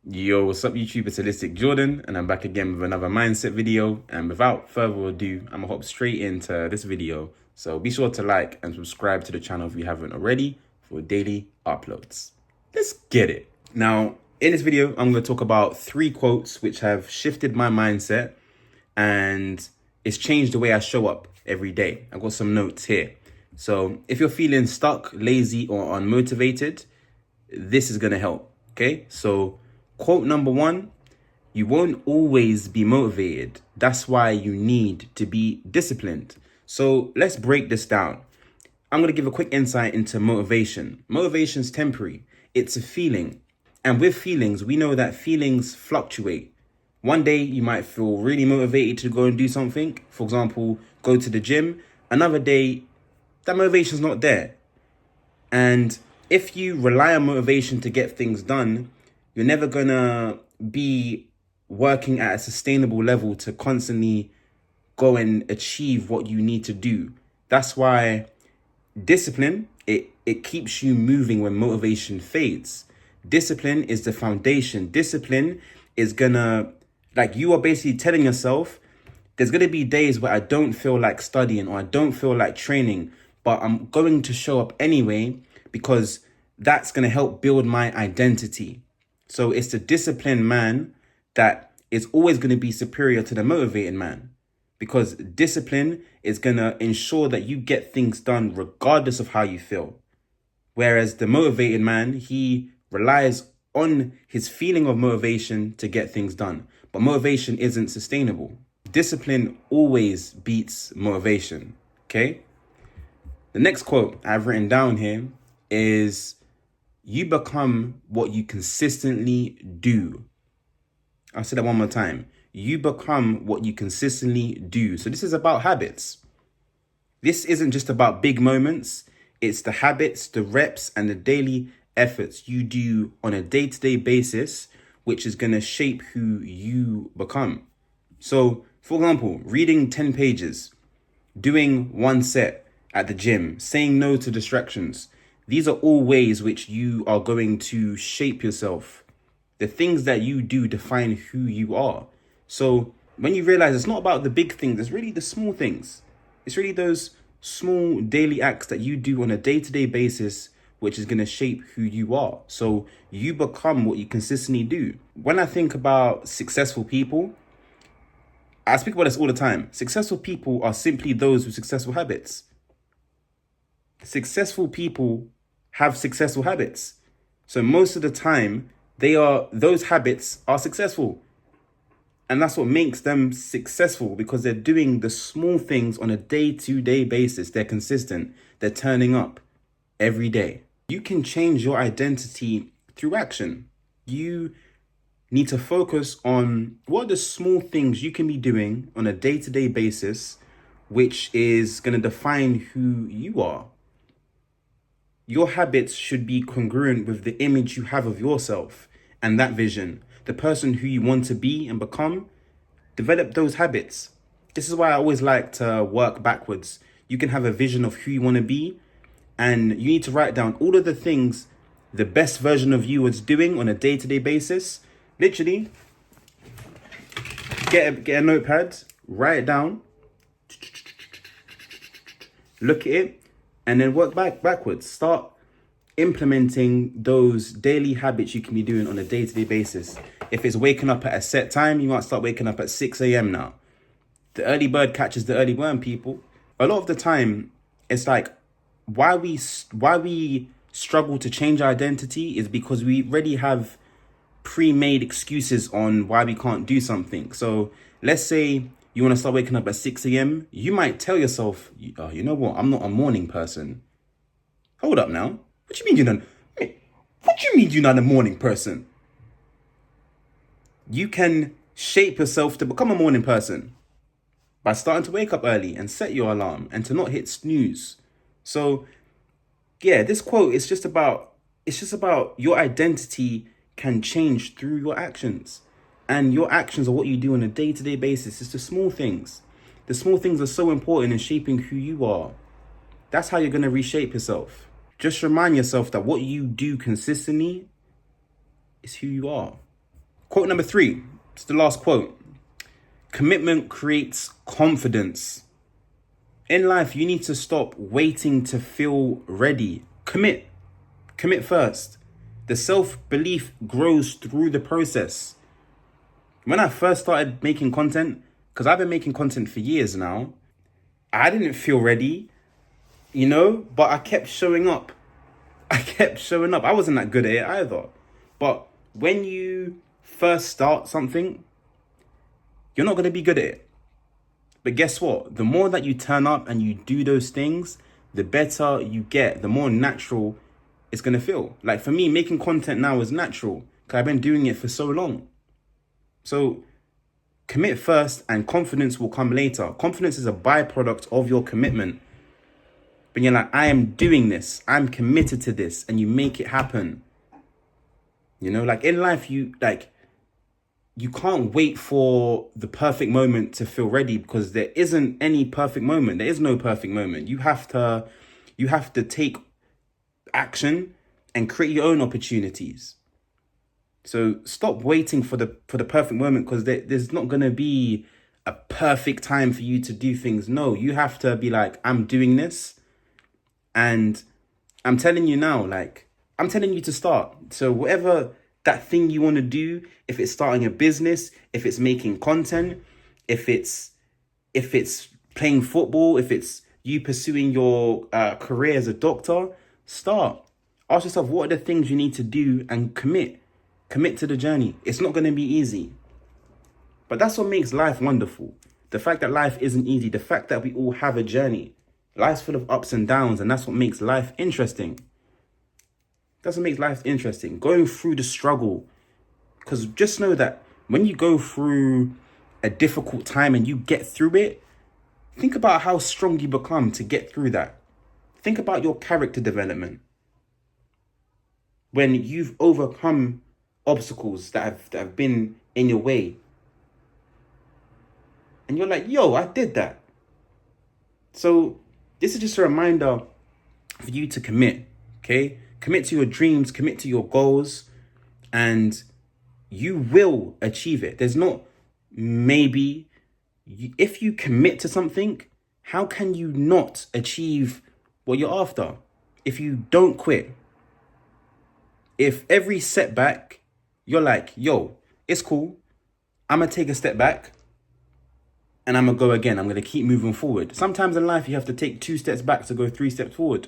Yo, what's up YouTube? It's Holistic Jordan and I'm back again with another mindset video. And without further ado, I'm gonna hop straight into this video. So be sure to like and subscribe to the channel if you haven't already for daily uploads. Let's get it. Now, in this video, I'm gonna talk about 3 quotes which have shifted my mindset and it's changed the way I show up every day. I've got some notes here. So if you're feeling stuck, lazy, or unmotivated, this is gonna help, okay? So quote number 1, you won't always be motivated. That's why you need to be disciplined. So let's break this down. I'm going to give a quick insight into motivation. Motivation's temporary. It's a feeling. And with feelings, we know that feelings fluctuate. One day you might feel really motivated to go and do something. For example, go to the gym. Another day, that motivation's not there. And if you rely on motivation to get things done, you're never gonna be working at a sustainable level to constantly go and achieve what you need to do. That's why discipline, it keeps you moving when motivation fades. Discipline is the foundation. Discipline is gonna, like, you are basically telling yourself, there's gonna be days where I don't feel like studying or I don't feel like training, but I'm going to show up anyway because that's gonna help build my identity. So it's the disciplined man that is always going to be superior to the motivated man, because discipline is going to ensure that you get things done regardless of how you feel. Whereas the motivated man, he relies on his feeling of motivation to get things done. But motivation isn't sustainable. Discipline always beats motivation, okay? The next quote I've written down here is, you become what you consistently do. I'll say that one more time. You become what you consistently do. So this is about habits. This isn't just about big moments. It's the habits, the reps, and the daily efforts you do on a day-to-day basis, which is going to shape who you become. So, for example, reading 10 pages, doing 1 set at the gym, saying no to distractions. These are all ways which you are going to shape yourself. The things that you do define who you are. So when you realize it's not about the big things, it's really the small things. It's really those small daily acts that you do on a day-to-day basis, which is going to shape who you are. So you become what you consistently do. When I think about successful people, I speak about this all the time. Successful people are simply those with successful habits. Successful people have successful habits. So most of the time, those habits are successful. And that's what makes them successful, because they're doing the small things on a day-to-day basis. They're consistent. They're turning up every day. You can change your identity through action. You need to focus on what are the small things you can be doing on a day-to-day basis, which is going to define who you are. Your habits should be congruent with the image you have of yourself and that vision. The person who you want to be and become, develop those habits. This is why I always like to work backwards. You can have a vision of who you want to be, and you need to write down all of the things the best version of you is doing on a day-to-day basis. Literally, get a notepad, write it down, look at it, and then work backwards. Start implementing those daily habits you can be doing on a day-to-day basis. If it's waking up at a set time, you might start waking up at 6 a.m. now. The early bird catches the early worm, people. A lot of the time, it's like, why we struggle to change our identity is because we already have pre-made excuses on why we can't do something. So let's say you want to start waking up at 6 a.m. You might tell yourself, oh, you know what? I'm not a morning person. Hold up now. What do you mean you're not? What do you mean you're not a morning person? You can shape yourself to become a morning person by starting to wake up early and set your alarm and to not hit snooze. So yeah, this quote is just about your identity can change through your actions. And your actions are what you do on a day-to-day basis. It's the small things. The small things are so important in shaping who you are. That's how you're going to reshape yourself. Just remind yourself that what you do consistently is who you are. Quote number 3. It's the last quote. Commitment creates confidence. In life, you need to stop waiting to feel ready. Commit. Commit first. The self-belief grows through the process. When I first started making content, because I've been making content for years now, I didn't feel ready, but I kept showing up. I wasn't that good at it either. But when you first start something, you're not going to be good at it. But guess what? The more that you turn up and you do those things, the better you get, the more natural it's going to feel. Like for me, making content now is natural because I've been doing it for so long. So commit first and confidence will come later. Confidence is a byproduct of your commitment. But you're like, I am doing this. I'm committed to this. And you make it happen. Like in life, you can't wait for the perfect moment to feel ready because there isn't any perfect moment. There is no perfect moment. You have to take action and create your own opportunities. So stop waiting for the perfect moment because there's not going to be a perfect time for you to do things. No, you have to be like, I'm doing this. And I'm telling you now, I'm telling you to start. So whatever that thing you want to do, if it's starting a business, if it's making content, if it's playing football, if it's you pursuing your career as a doctor, start. Ask yourself, what are the things you need to do and commit. Commit to the journey. It's not going to be easy. But that's what makes life wonderful. The fact that life isn't easy. The fact that we all have a journey. Life's full of ups and downs, and that's what makes life interesting. That's what makes life interesting. Going through the struggle. Because just know that when you go through a difficult time and you get through it, think about how strong you become to get through that. Think about your character development. When you've overcome obstacles that have been in your way. And you're like, yo, I did that. So this is just a reminder for you to commit, okay? Commit to your dreams, commit to your goals, and you will achieve it. There's not maybe. If you commit to something, how can you not achieve what you're after? If you don't quit. If every setback, you're like, yo, it's cool. I'm going to take a step back and I'm going to go again. I'm going to keep moving forward. Sometimes in life, you have to take 2 steps back to go 3 steps forward.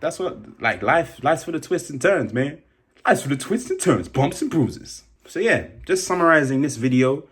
That's what, life's for the twists and turns, man. Life's for the twists and turns, bumps and bruises. So yeah, just summarizing this video.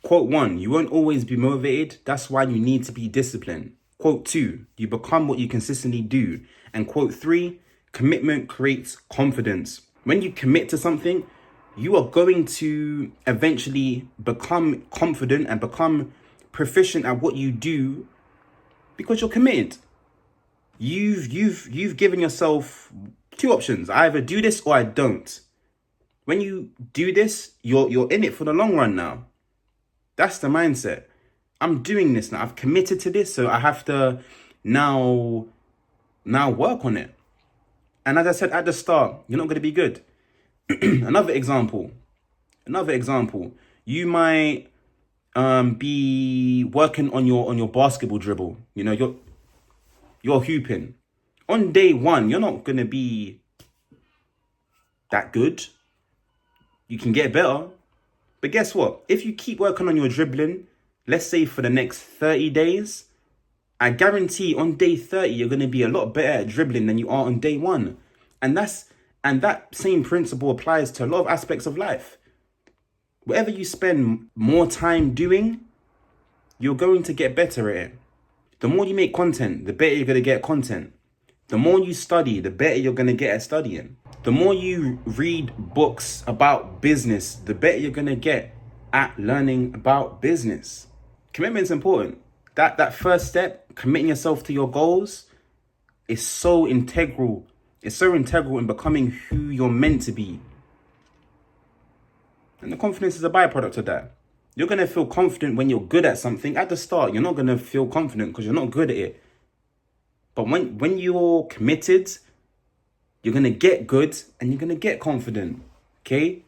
Quote 1, you won't always be motivated. That's why you need to be disciplined. Quote 2, you become what you consistently do. And quote 3, commitment creates confidence. When you commit to something, you are going to eventually become confident and become proficient at what you do because you're committed. You've given yourself 2 options. I either do this or I don't. When you do this, you're in it for the long run now. That's the mindset. I'm doing this now. I've committed to this, so I have to now work on it. And as I said at the start, you're not going to be good. Another example. You might be working on your basketball dribble. You're hooping. On day 1, you're not going to be that good. You can get better. But guess what? If you keep working on your dribbling, let's say for the next 30 days, I guarantee on day 30, you're going to be a lot better at dribbling than you are on day 1. And that same principle applies to a lot of aspects of life. Whatever you spend more time doing, you're going to get better at it. The more you make content, the better you're going to get content. The more you study, the better you're going to get at studying. The more you read books about business, the better you're going to get at learning about business. Commitment's important. That first step, committing yourself to your goals, is so integral. It's so integral in becoming who you're meant to be. And the confidence is a byproduct of that. You're going to feel confident when you're good at something. At the start, you're not going to feel confident because you're not good at it. But when you're committed, You're going to get good and you're going to get confident. Okay?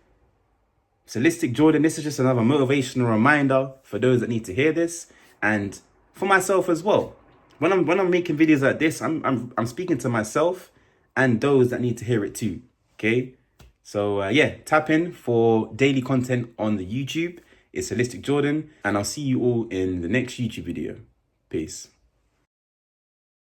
Holistic Jordan, this is just another motivational reminder for those that need to hear this, and for myself as well. When I'm making videos like this, I'm speaking to myself and those that need to hear it too. Okay? So yeah, tap in for daily content on the YouTube. It's Holistic Jordan, and I'll see you all in the next YouTube video. Peace.